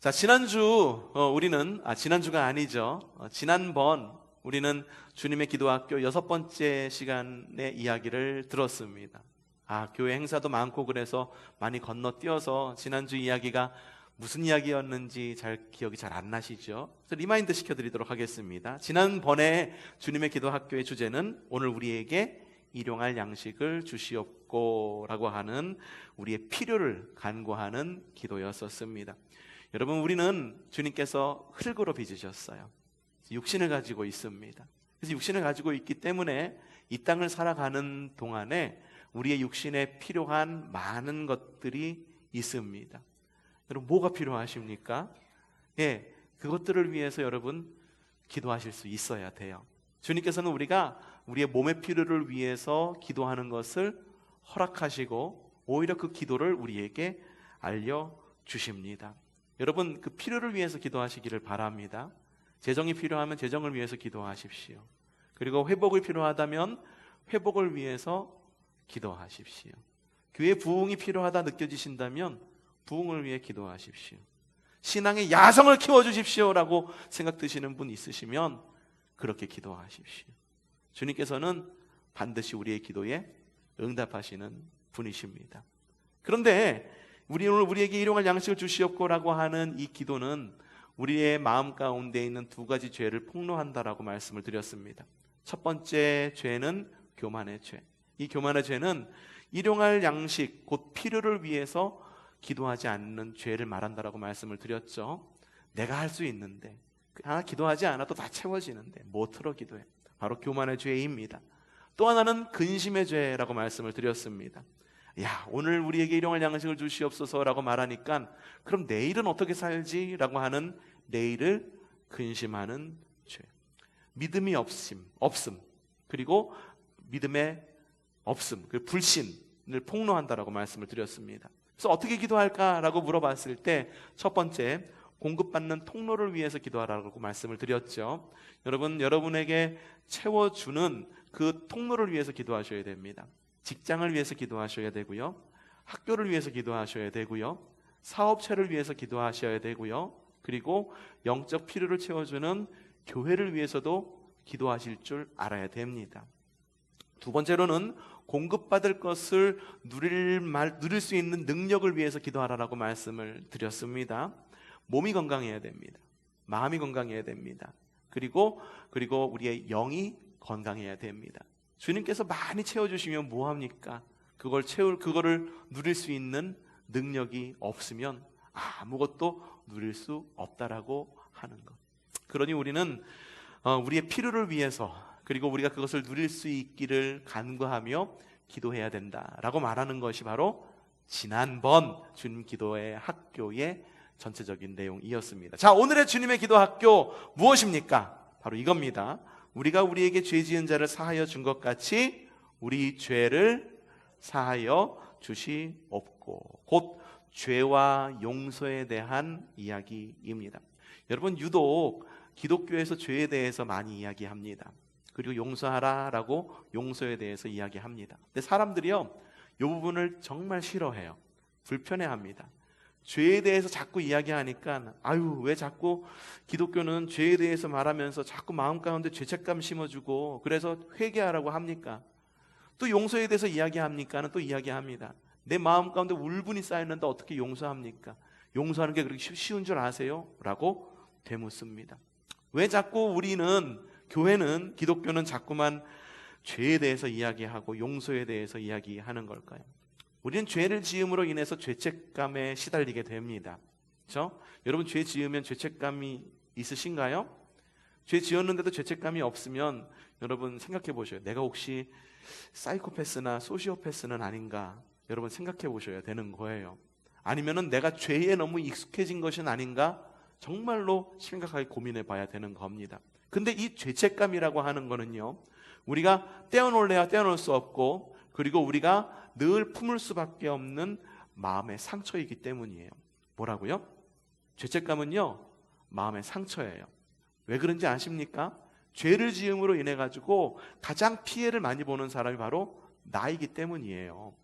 자, 지난주가 아니죠. 지난번 우리는 주님의 기도학교 6번째 시간의 이야기를 들었습니다. 교회 행사도 많고 그래서 많이 건너뛰어서 지난주 이야기가 무슨 이야기였는지 기억이 잘 안 나시죠? 그래서 리마인드 시켜드리도록 하겠습니다. 지난번에 주님의 기도학교의 주제는 오늘 우리에게 일용할 양식을 주시옵고 라고 하는 우리의 필요를 간구하는 기도였었습니다. 여러분, 우리는 주님께서 흙으로 빚으셨어요. 육신을 가지고 있습니다. 그래서 육신을 가지고 있기 때문에 이 땅을 살아가는 동안에 우리의 육신에 필요한 많은 것들이 있습니다. 여러분, 뭐가 필요하십니까? 그것들을 위해서 여러분 기도하실 수 있어야 돼요. 주님께서는 우리가 우리의 몸의 필요를 위해서 기도하는 것을 허락하시고 오히려 그 기도를 우리에게 알려주십니다. 여러분, 그 필요를 위해서 기도하시기를 바랍니다. 재정이 필요하면 재정을 위해서 기도하십시오. 그리고 회복이 필요하다면 회복을 위해서 기도하십시오. 교회 부흥이 필요하다 느껴지신다면 부흥을 위해 기도하십시오. 신앙의 야성을 키워주십시오라고 생각 드시는 분 있으시면 그렇게 기도하십시오. 주님께서는 반드시 우리의 기도에 응답하시는 분이십니다. 그런데 오늘 우리에게 일용할 양식을 주시옵고라고 하는 이 기도는 우리의 마음 가운데 있는 두 가지 죄를 폭로한다라고 말씀을 드렸습니다. 첫 번째 죄는 교만의 죄. 이 교만의 죄는 일용할 양식, 곧 필요를 위해서 기도하지 않는 죄를 말한다라고 말씀을 드렸죠. 내가 할 수 있는데 기도하지 않아도 다 채워지는데 뭐트러 기도해. 바로 교만의 죄입니다. 또 하나는 근심의 죄라고 말씀을 드렸습니다. 오늘 우리에게 일용할 양식을 주시옵소서라고 말하니까 그럼 내일은 어떻게 살지? 라고 하는 내일을 근심하는 죄. 믿음이 없음, 그리고 믿음의 없음, 그 불신을 폭로한다라고 말씀을 드렸습니다. 그래서 어떻게 기도할까라고 물어봤을 때 첫 번째, 공급받는 통로를 위해서 기도하라고 말씀을 드렸죠. 여러분에게 채워주는 그 통로를 위해서 기도하셔야 됩니다. 직장을 위해서 기도하셔야 되고요. 학교를 위해서 기도하셔야 되고요. 사업체를 위해서 기도하셔야 되고요. 그리고 영적 필요를 채워주는 교회를 위해서도 기도하실 줄 알아야 됩니다. 두 번째로는 공급받을 것을 누릴 수 있는 능력을 위해서 기도하라고 말씀을 드렸습니다. 몸이 건강해야 됩니다. 마음이 건강해야 됩니다. 그리고 우리의 영이 건강해야 됩니다. 주님께서 많이 채워주시면 뭐합니까? 그거를 누릴 수 있는 능력이 없으면 아무것도 누릴 수 없다라고 하는 것. 그러니 우리는 우리의 필요를 위해서, 그리고 우리가 그것을 누릴 수 있기를 간구하며 기도해야 된다라고 말하는 것이 바로 지난번 주님 기도의 학교의 전체적인 내용이었습니다. 자, 오늘의 주님의 기도 학교 무엇입니까? 바로 이겁니다. 우리가 우리에게 죄 지은 자를 사하여 준 것 같이 우리 죄를 사하여 주시옵고, 곧 죄와 용서에 대한 이야기입니다. 여러분, 유독 기독교에서 죄에 대해서 많이 이야기합니다. 그리고 용서하라라고 용서에 대해서 이야기합니다. 근데 사람들이요, 이 부분을 정말 싫어해요. 불편해합니다. 죄에 대해서 자꾸 이야기하니까 왜 자꾸 기독교는 죄에 대해서 말하면서 자꾸 마음 가운데 죄책감 심어주고 그래서 회개하라고 합니까? 또 용서에 대해서 이야기합니까? 또 이야기합니다. 내 마음 가운데 울분이 쌓였는데 어떻게 용서합니까? 용서하는 게 그렇게 쉬운 줄 아세요? 라고 되묻습니다. 왜 자꾸 교회는, 기독교는 자꾸만 죄에 대해서 이야기하고 용서에 대해서 이야기하는 걸까요? 우리는 죄를 지음으로 인해서 죄책감에 시달리게 됩니다. 그렇죠? 여러분, 죄 지으면 죄책감이 있으신가요? 죄 지었는데도 죄책감이 없으면 여러분 생각해 보셔요. 내가 혹시 사이코패스나 소시오패스는 아닌가? 여러분 생각해 보셔야 되는 거예요. 아니면은 내가 죄에 너무 익숙해진 것은 아닌가? 정말로 심각하게 고민해 봐야 되는 겁니다. 근데 이 죄책감이라고 하는 거는요, 우리가 떼어놓을래야 떼어놓을 수 없고, 그리고 우리가 늘 품을 수밖에 없는 마음의 상처이기 때문이에요. 뭐라고요? 죄책감은요, 마음의 상처예요. 왜 그런지 아십니까? 죄를 지음으로 인해 가지고 가장 피해를 많이 보는 사람이 바로 나이기 때문이에요.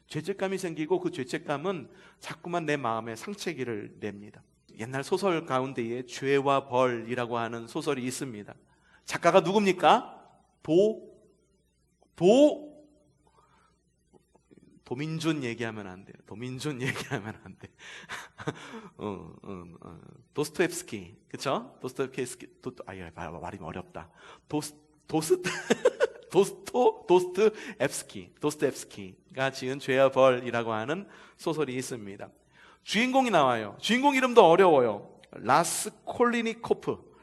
죄책감이 생기고 그 죄책감은 자꾸만 내 마음에 상처기를 냅니다. 옛날 소설 가운데에 죄와 벌이라고 하는 소설이 있습니다. 작가가 누굽니까? 도민준 얘기하면 안 돼요. 도민준 얘기하면 안 돼. 도스토옙스키, 그렇죠? 말이 어렵다. 도스토옙스키가 지은 죄와 벌이라고 하는 소설이 있습니다. 주인공이 나와요. 주인공 이름도 어려워요.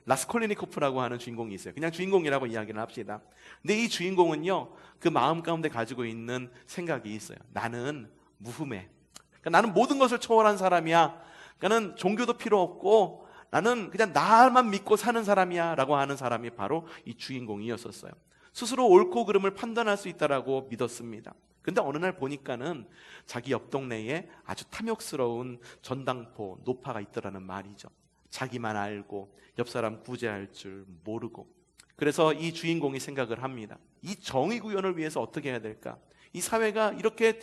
라스콜리니코프라고 하는 주인공이 있어요. 그냥 주인공이라고 이야기를 합시다. 근데 이 주인공은요, 그 마음 가운데 가지고 있는 생각이 있어요. 나는 무흠해. 그러니까 나는 모든 것을 초월한 사람이야. 그러니까는 종교도 필요 없고 나는 그냥 나만 믿고 사는 사람이야 라고 하는 사람이 바로 이 주인공이었었어요. 스스로 옳고 그름을 판단할 수 있다라고 믿었습니다. 근데 어느 날 보니까는 자기 옆 동네에 아주 탐욕스러운 전당포 노파가 있더라는 말이죠. 자기만 알고 옆 사람 구제할 줄 모르고. 그래서 이 주인공이 생각을 합니다. 이 정의 구현을 위해서 어떻게 해야 될까? 이 사회가 이렇게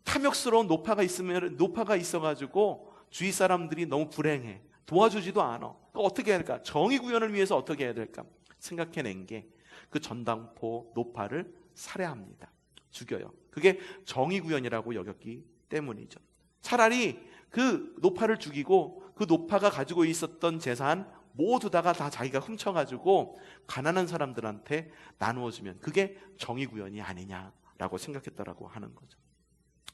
탐욕스러운 노파가 있어가지고 주위 사람들이 너무 불행해. 도와주지도 않아. 어떻게 해야 될까? 정의 구현을 위해서 어떻게 해야 될까? 생각해낸 게 그 전당포 노파를 살해합니다. 죽여요. 그게 정의 구현이라고 여겼기 때문이죠. 차라리 그 노파를 죽이고 그 노파가 가지고 있었던 재산 모두 다 자기가 훔쳐가지고 가난한 사람들한테 나누어주면 그게 정의 구현이 아니냐라고 생각했다라고 하는 거죠.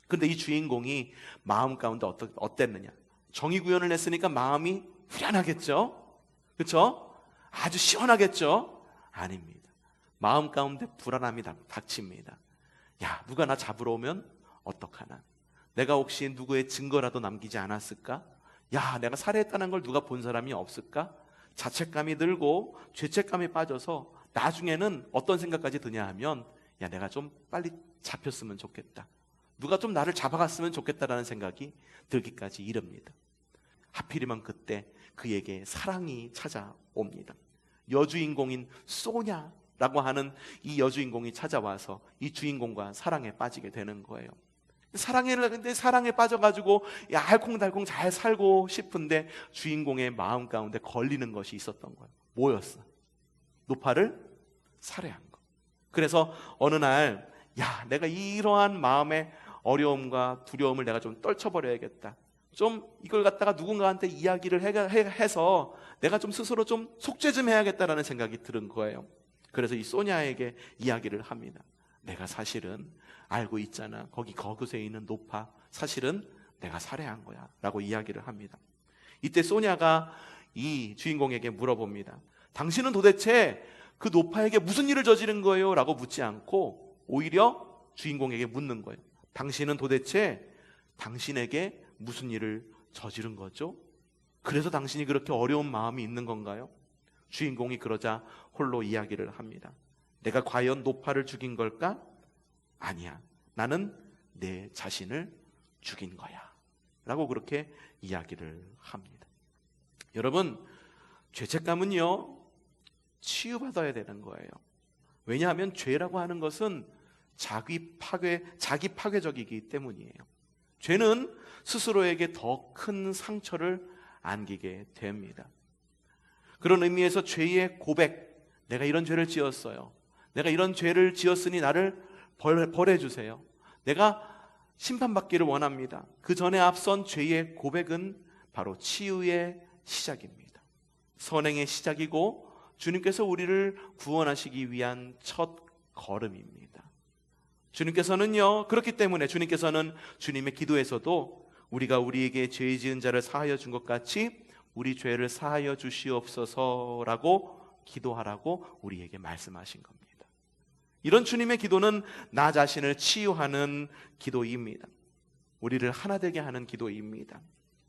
근데 이 주인공이 마음 가운데 어땠느냐? 정의 구현을 했으니까 마음이 후련하겠죠? 그렇죠? 아주 시원하겠죠? 아닙니다. 마음 가운데 불안함이 닥칩니다. 야, 누가 나 잡으러 오면 어떡하나? 내가 혹시 누구의 증거라도 남기지 않았을까? 야, 내가 살해했다는 걸 누가 본 사람이 없을까? 자책감이 들고 죄책감에 빠져서 나중에는 어떤 생각까지 드냐 하면, 야, 내가 좀 빨리 잡혔으면 좋겠다. 누가 좀 나를 잡아갔으면 좋겠다라는 생각이 들기까지 이릅니다. 하필이면 그때 그에게 사랑이 찾아옵니다. 여주인공인 소냐라고 하는 이 여주인공이 찾아와서 이 주인공과 사랑에 빠지게 되는 거예요. 근데 사랑에 빠져가지고 알콩달콩 잘 살고 싶은데 주인공의 마음 가운데 걸리는 것이 있었던 거예요. 뭐였어? 노파를 살해한 거. 그래서 어느 날, 야, 내가 이러한 마음의 어려움과 두려움을 내가 좀 떨쳐버려야겠다. 좀 이걸 갖다가 누군가한테 이야기를 해서 내가 좀 스스로 좀 속죄 좀 해야겠다라는 생각이 들은 거예요. 그래서 이 소냐에게 이야기를 합니다. 내가 사실은 알고 있잖아. 거기에 있는 노파 사실은 내가 살해한 거야 라고 이야기를 합니다. 이때 소냐가 이 주인공에게 물어봅니다. 당신은 도대체 그 노파에게 무슨 일을 저지른 거예요? 라고 묻지 않고 오히려 주인공에게 묻는 거예요. 당신은 도대체 당신에게 무슨 일을 저지른 거죠? 그래서 당신이 그렇게 어려운 마음이 있는 건가요? 주인공이 그러자 홀로 이야기를 합니다. 내가 과연 노파를 죽인 걸까? 아니야. 나는 내 자신을 죽인 거야. 라고 그렇게 이야기를 합니다. 여러분, 죄책감은요, 치유받아야 되는 거예요. 왜냐하면 죄라고 하는 것은 자기 파괴적이기 때문이에요. 죄는 스스로에게 더 큰 상처를 안기게 됩니다. 그런 의미에서 죄의 고백, 내가 이런 죄를 지었어요. 내가 이런 죄를 지었으니 나를 벌해주세요. 내가 심판받기를 원합니다. 그 전에 앞선 죄의 고백은 바로 치유의 시작입니다. 선행의 시작이고 주님께서 우리를 구원하시기 위한 첫 걸음입니다. 주님께서는요, 그렇기 때문에 주님께서는 주님의 기도에서도 우리가 우리에게 죄 지은 자를 사하여 준 것 같이 우리 죄를 사하여 주시옵소서라고 기도하라고 우리에게 말씀하신 겁니다. 이런 주님의 기도는 나 자신을 치유하는 기도입니다. 우리를 하나 되게 하는 기도입니다.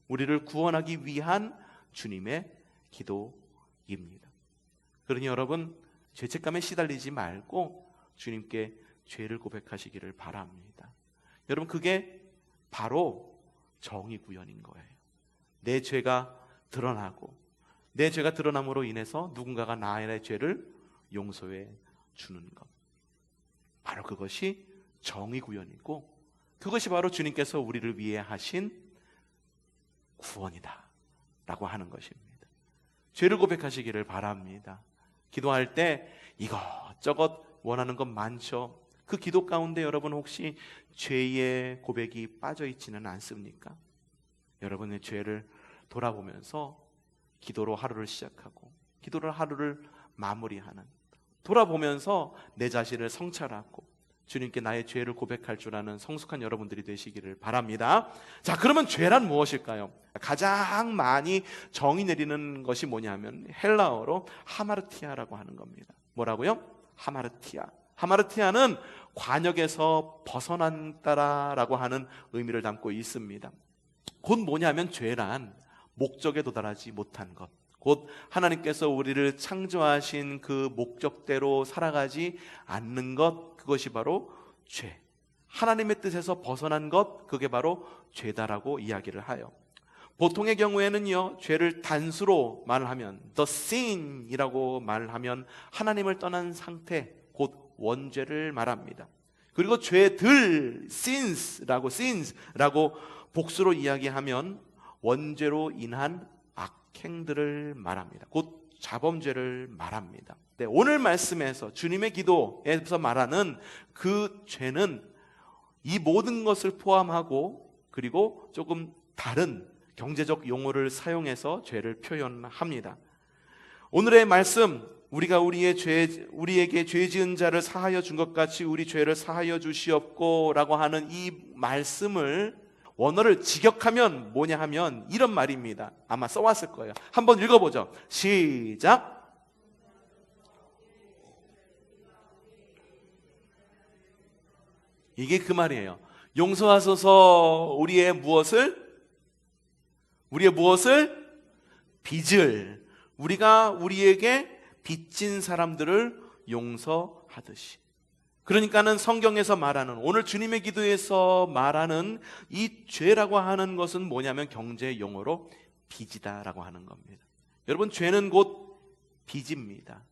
우리를 구원하기 위한 주님의 기도입니다. 그러니 여러분, 죄책감에 시달리지 말고 주님께 죄를 고백하시기를 바랍니다. 여러분, 그게 바로 정의 구현인 거예요. 내 죄가 드러나고 내 죄가 드러남으로 인해서 누군가가 나의 죄를 용서해 주는 것, 바로 그것이 정의 구현이고 그것이 바로 주님께서 우리를 위해 하신 구원이다 라고 하는 것입니다. 죄를 고백하시기를 바랍니다. 기도할 때 이것저것 원하는 것 많죠. 그 기도 가운데 여러분 혹시 죄의 고백이 빠져 있지는 않습니까? 여러분의 죄를 돌아보면서 기도로 하루를 시작하고 기도로 하루를 마무리하는, 돌아보면서 내 자신을 성찰하고 주님께 나의 죄를 고백할 줄 아는 성숙한 여러분들이 되시기를 바랍니다. 자, 그러면 죄란 무엇일까요? 가장 많이 정의 내리는 것이 뭐냐면 헬라어로 하마르티아라고 하는 겁니다. 뭐라고요? 하마르티아. 하마르티아는 관역에서 벗어난다라고 하는 의미를 담고 있습니다. 곧 뭐냐면 죄란 목적에 도달하지 못한 것, 곧 하나님께서 우리를 창조하신 그 목적대로 살아가지 않는 것, 그것이 바로 죄. 하나님의 뜻에서 벗어난 것, 그게 바로 죄다라고 이야기를 하여, 보통의 경우에는요, 죄를 단수로 말하면 the sin이라고 말하면 하나님을 떠난 상태, 곧 원죄를 말합니다. 그리고 죄들 sins라고 복수로 이야기하면 원죄로 인한 악행들을 말합니다. 곧 자범죄를 말합니다. 네, 오늘 말씀에서 주님의 기도에서 말하는 그 죄는 이 모든 것을 포함하고, 그리고 조금 다른 경제적 용어를 사용해서 죄를 표현합니다. 오늘의 말씀, 우리가 우리에게 죄 지은 자를 사하여 준 것 같이 우리 죄를 사하여 주시옵고 라고 하는 이 말씀을 원어를 직역하면 뭐냐 하면 이런 말입니다. 아마 써왔을 거예요. 한번 읽어보죠. 시작. 이게 그 말이에요. 용서하소서 우리의 무엇을? 빚을, 우리가 우리에게 빚진 사람들을 용서하듯이. 그러니까는 성경에서 말하는, 오늘 주님의 기도에서 말하는 이 죄라고 하는 것은 뭐냐면 경제 용어로 빚이다라고 하는 겁니다. 여러분, 죄는 곧 빚입니다.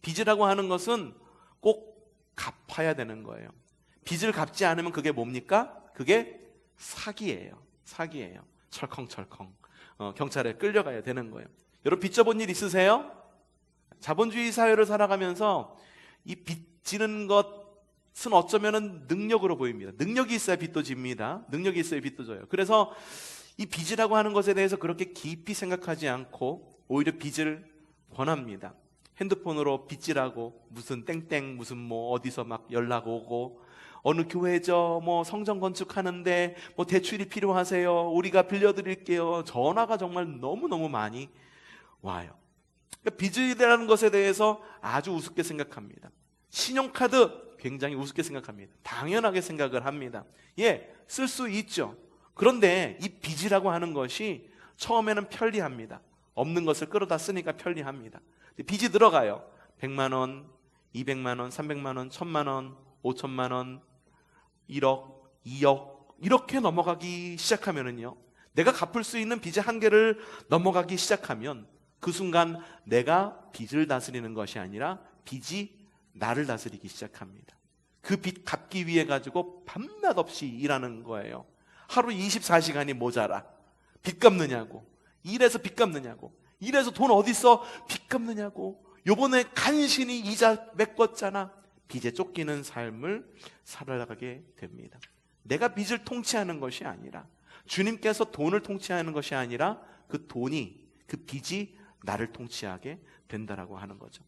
빚이라고 하는 것은 꼭 갚아야 되는 거예요. 빚을 갚지 않으면 그게 뭡니까? 그게 사기예요. 철컹철컹 경찰에 끌려가야 되는 거예요. 여러분, 빚 져본 일 있으세요? 자본주의 사회를 살아가면서 이 빚 지는 것은 어쩌면 능력으로 보입니다. 능력이 있어야 빚도 집니다. 능력이 있어야 빚도 져요. 그래서 이 빚이라고 하는 것에 대해서 그렇게 깊이 생각하지 않고 오히려 빚을 권합니다. 핸드폰으로 빚지라고 무슨 땡땡 무슨 뭐 어디서 막 연락 오고, 어느 교회죠, 뭐 성전 건축하는데 뭐 대출이 필요하세요, 우리가 빌려드릴게요. 전화가 정말 너무너무 많이 와요. 그러니까 빚이라는 것에 대해서 아주 우습게 생각합니다. 신용카드 굉장히 우습게 생각합니다. 당연하게 생각을 합니다. 예, 쓸 수 있죠. 그런데 이 빚이라고 하는 것이 처음에는 편리합니다. 없는 것을 끌어다 쓰니까 편리합니다. 빚이 들어가요. 100만 원, 200만 원, 300만 원, 1000만 원, 5천만 원, 1억, 2억 이렇게 넘어가기 시작하면은요, 내가 갚을 수 있는 빚의 한계를 넘어가기 시작하면 그 순간 내가 빚을 다스리는 것이 아니라 빚이 나를 다스리기 시작합니다. 그 빚 갚기 위해 가지고 밤낮 없이 일하는 거예요. 하루 24시간이 모자라. 빚 갚느냐고, 일해서 빚 갚느냐고, 일해서 돈 어딨어 빚 갚느냐고, 요번에 간신히 이자 메꿨잖아. 빚에 쫓기는 삶을 살아가게 됩니다. 내가 빚을 통치하는 것이 아니라, 주님께서 돈을 통치하는 것이 아니라 그 돈이, 그 빚이 나를 통치하게 된다라고 하는 거죠.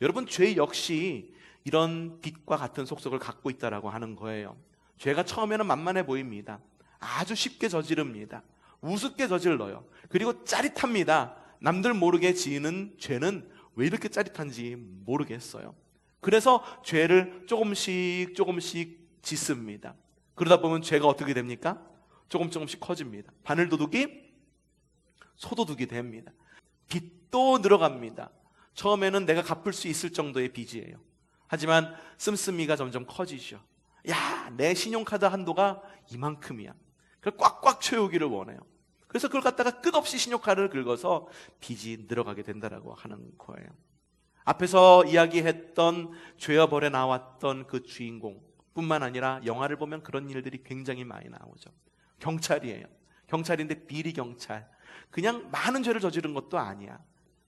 여러분, 죄 역시 이런 빚과 같은 속성을 갖고 있다라고 하는 거예요. 죄가 처음에는 만만해 보입니다. 아주 쉽게 저지릅니다. 우습게 저질러요. 그리고 짜릿합니다. 남들 모르게 지는 죄는 왜 이렇게 짜릿한지 모르겠어요. 그래서 죄를 조금씩 짓습니다. 그러다 보면 죄가 어떻게 됩니까? 조금씩 커집니다. 바늘도둑이 소도둑이 됩니다. 빚도 늘어갑니다. 처음에는 내가 갚을 수 있을 정도의 빚이에요. 하지만 씀씀이가 점점 커지죠. 야, 내 신용카드 한도가 이만큼이야. 그걸 꽉꽉 채우기를 원해요. 그래서 그걸 갖다가 끝없이 신용카드를 긁어서 빚이 늘어가게 된다라고 하는 거예요. 앞에서 이야기했던 죄와 벌에 나왔던 그 주인공 뿐만 아니라 영화를 보면 그런 일들이 굉장히 많이 나오죠. 경찰이에요. 경찰인데 비리 경찰. 그냥 많은 죄를 저지른 것도 아니야.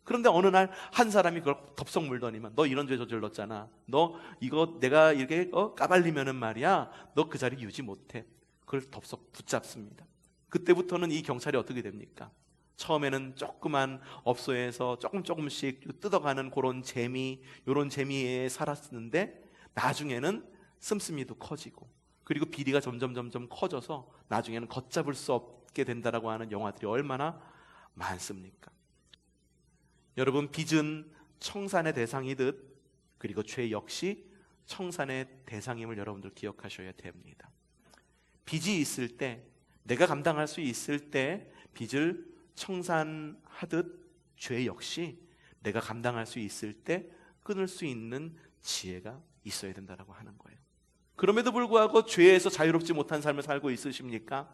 그런데 어느 날 한 사람이 그걸 덥석 물더니만 너 이런 죄 저질렀잖아. 너 이거 내가 이렇게 까발리면은 말이야, 너 그 자리 유지 못해. 그걸 덥석 붙잡습니다. 그때부터는 이 경찰이 어떻게 됩니까? 처음에는 조그만 업소에서 조금씩 뜯어가는 그런 재미, 요런 재미에 살았는데 나중에는 씀씀이도 커지고, 그리고 비리가 점점 커져서 나중에는 걷잡을 수 없게 된다라고 하는 영화들이 얼마나 많습니까? 여러분, 빚은 청산의 대상이듯 그리고 죄 역시 청산의 대상임을 여러분들 기억하셔야 됩니다. 빚이 있을 때, 내가 감당할 수 있을 때 빚을 청산하듯 죄 역시 내가 감당할 수 있을 때 끊을 수 있는 지혜가 있어야 된다라고 하는 거예요. 그럼에도 불구하고 죄에서 자유롭지 못한 삶을 살고 있으십니까?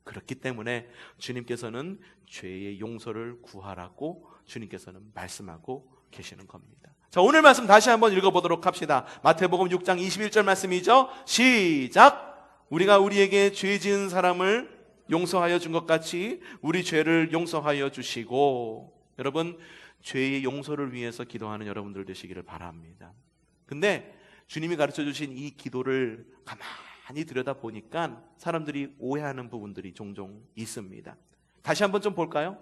그렇기 때문에 주님께서는 죄의 용서를 구하라고 주님께서는 말씀하고 계시는 겁니다. 자, 오늘 말씀 다시 한번 읽어보도록 합시다. 마태복음 6장 21절 말씀이죠. 시작! 우리가 우리에게 죄 지은 사람을 용서하여 준 것 같이 우리 죄를 용서하여 주시고. 여러분, 죄의 용서를 위해서 기도하는 여러분들 되시기를 바랍니다. 근데 주님이 가르쳐 주신 이 기도를 가만히 들여다보니까 사람들이 오해하는 부분들이 종종 있습니다. 다시 한번 좀 볼까요?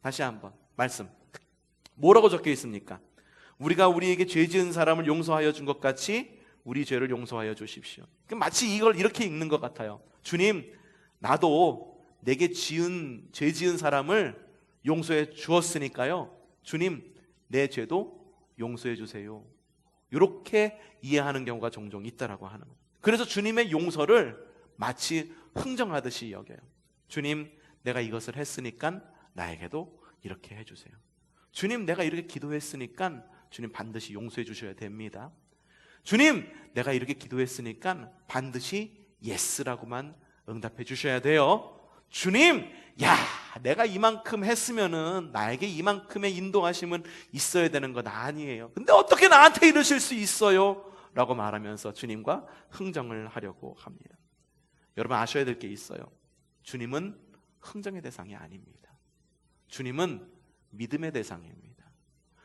다시 한번 말씀 뭐라고 적혀 있습니까? 우리가 우리에게 죄 지은 사람을 용서하여 준 것 같이 우리 죄를 용서하여 주십시오. 마치 이걸 이렇게 읽는 것 같아요. 주님, 나도 내게 죄 지은 사람을 용서해 주었으니까요, 주님, 내 죄도 용서해 주세요. 이렇게 이해하는 경우가 종종 있다라고 하는 거예요. 그래서 주님의 용서를 마치 흥정하듯이 여겨요. 주님, 내가 이것을 했으니까 나에게도 이렇게 해주세요. 주님, 내가 이렇게 기도했으니까 주님 반드시 용서해 주셔야 됩니다. 주님, 내가 이렇게 기도했으니까 반드시 예스라고만 응답해 주셔야 돼요. 주님, 야, 내가 이만큼 했으면은 나에게 이만큼의 인도하심은 있어야 되는 건 아니에요. 근데 어떻게 나한테 이러실 수 있어요? 라고 말하면서 주님과 흥정을 하려고 합니다. 여러분, 아셔야 될 게 있어요. 주님은 흥정의 대상이 아닙니다. 주님은 믿음의 대상입니다.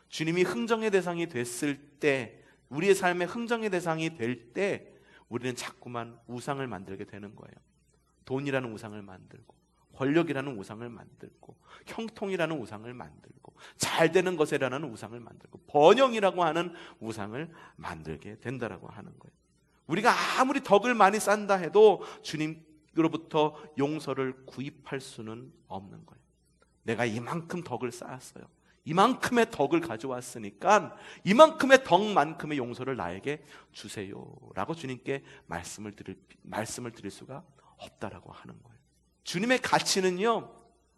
주님이 흥정의 대상이 됐을 때, 우리의 삶의 흥정의 대상이 될 때 우리는 자꾸만 우상을 만들게 되는 거예요. 돈이라는 우상을 만들고, 권력이라는 우상을 만들고, 형통이라는 우상을 만들고, 잘 되는 것이라는 우상을 만들고, 번영이라고 하는 우상을 만들게 된다라고 하는 거예요. 우리가 아무리 덕을 많이 쌓는다 해도 주님으로부터 용서를 구입할 수는 없는 거예요. 내가 이만큼 덕을 쌓았어요. 이만큼의 덕을 가져왔으니까 이만큼의 덕만큼의 용서를 나에게 주세요라고 주님께 말씀을 드릴 수가 없다라고 하는 거예요. 주님의 가치는요,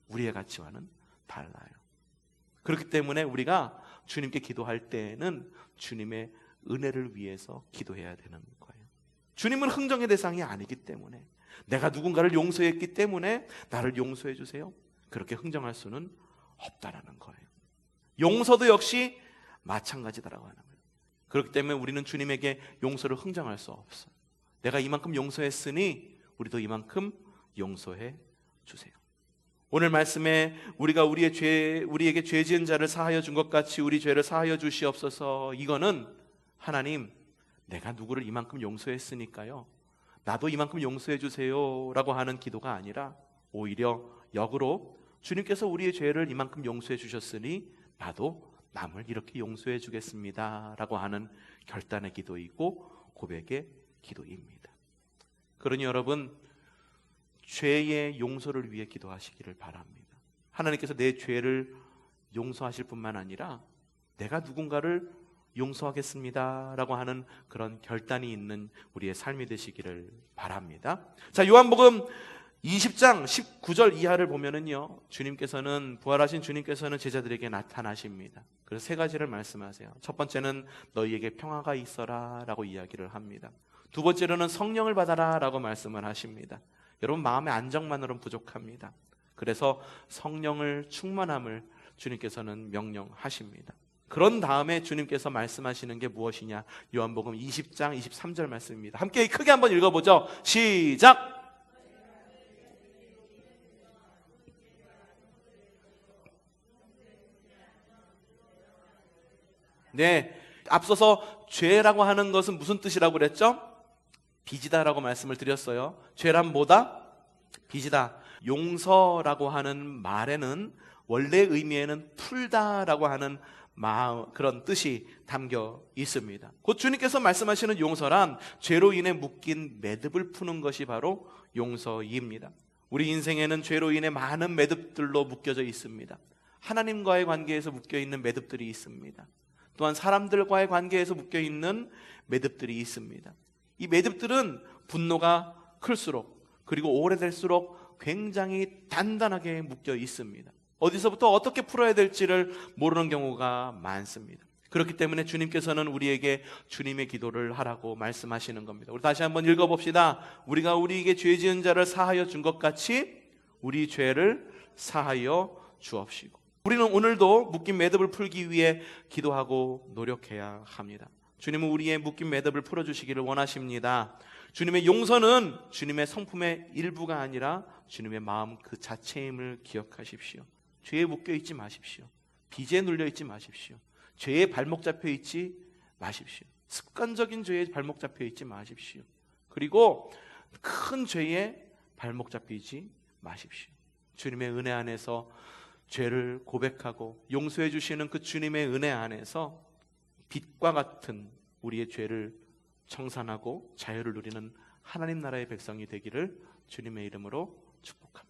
우리의 가치와는 달라요. 그렇기 때문에 우리가 주님께 기도할 때에는 주님의 은혜를 위해서 기도해야 되는 거예요. 주님은 흥정의 대상이 아니기 때문에, 내가 누군가를 용서했기 때문에 나를 용서해 주세요, 그렇게 흥정할 수는 없다라는 거예요. 용서도 역시 마찬가지다라고 하는 거예요. 그렇기 때문에 우리는 주님에게 용서를 흥정할 수 없어요. 내가 이만큼 용서했으니 우리도 이만큼 용서해 주세요. 오늘 말씀에 우리가 우리에게 죄 지은 자를 사하여 준 것 같이 우리 죄를 사하여 주시옵소서, 이거는 하나님, 내가 누구를 이만큼 용서했으니까요, 나도 이만큼 용서해 주세요 라고 하는 기도가 아니라 오히려 역으로 주님께서 우리의 죄를 이만큼 용서해 주셨으니 나도 남을 이렇게 용서해 주겠습니다 라고 하는 결단의 기도이고 고백의 기도입니다. 그러니 여러분, 죄의 용서를 위해 기도하시기를 바랍니다. 하나님께서 내 죄를 용서하실 뿐만 아니라 내가 누군가를 용서하겠습니다 라고 하는 그런 결단이 있는 우리의 삶이 되시기를 바랍니다. 자, 요한복음 20장 19절 이하를 보면은요, 주님께서는, 부활하신 주님께서는 제자들에게 나타나십니다. 그래서 세 가지를 말씀하세요. 첫 번째는 너희에게 평화가 있어라 라고 이야기를 합니다. 두 번째로는 성령을 받아라 라고 말씀을 하십니다. 여러분, 마음의 안정만으로는 부족합니다. 그래서 성령을 충만함을 주님께서는 명령하십니다. 그런 다음에 주님께서 말씀하시는 게 무엇이냐? 요한복음 20장 23절 말씀입니다. 함께 크게 한번 읽어보죠. 시작! 네, 앞서서 죄라고 하는 것은 무슨 뜻이라고 그랬죠? 빚이다라고 말씀을 드렸어요. 죄란 뭐다? 빚이다. 용서라고 하는 말에는 원래 의미에는 풀다라고 하는 그런 뜻이 담겨 있습니다. 곧 주님께서 말씀하시는 용서란 죄로 인해 묶인 매듭을 푸는 것이 바로 용서입니다. 우리 인생에는 죄로 인해 많은 매듭들로 묶여져 있습니다. 하나님과의 관계에서 묶여 있는 매듭들이 있습니다. 또한 사람들과의 관계에서 묶여 있는 매듭들이 있습니다. 이 매듭들은 분노가 클수록 그리고 오래될수록 굉장히 단단하게 묶여 있습니다. 어디서부터 어떻게 풀어야 될지를 모르는 경우가 많습니다. 그렇기 때문에 주님께서는 우리에게 주님의 기도를 하라고 말씀하시는 겁니다. 우리 다시 한번 읽어봅시다. 우리가 우리에게 죄 지은 자를 사하여 준 것 같이 우리 죄를 사하여 주옵시고. 우리는 오늘도 묶인 매듭을 풀기 위해 기도하고 노력해야 합니다. 주님은 우리의 묶인 매듭을 풀어주시기를 원하십니다. 주님의 용서는 주님의 성품의 일부가 아니라 주님의 마음 그 자체임을 기억하십시오. 죄에 묶여 있지 마십시오. 빚에 눌려 있지 마십시오. 죄에 발목 잡혀 있지 마십시오. 습관적인 죄에 발목 잡혀 있지 마십시오. 그리고 큰 죄에 발목 잡히지 마십시오. 주님의 은혜 안에서 죄를 고백하고 용서해 주시는 그 주님의 은혜 안에서 빛과 같은 우리의 죄를 청산하고 자유를 누리는 하나님 나라의 백성이 되기를 주님의 이름으로 축복합니다.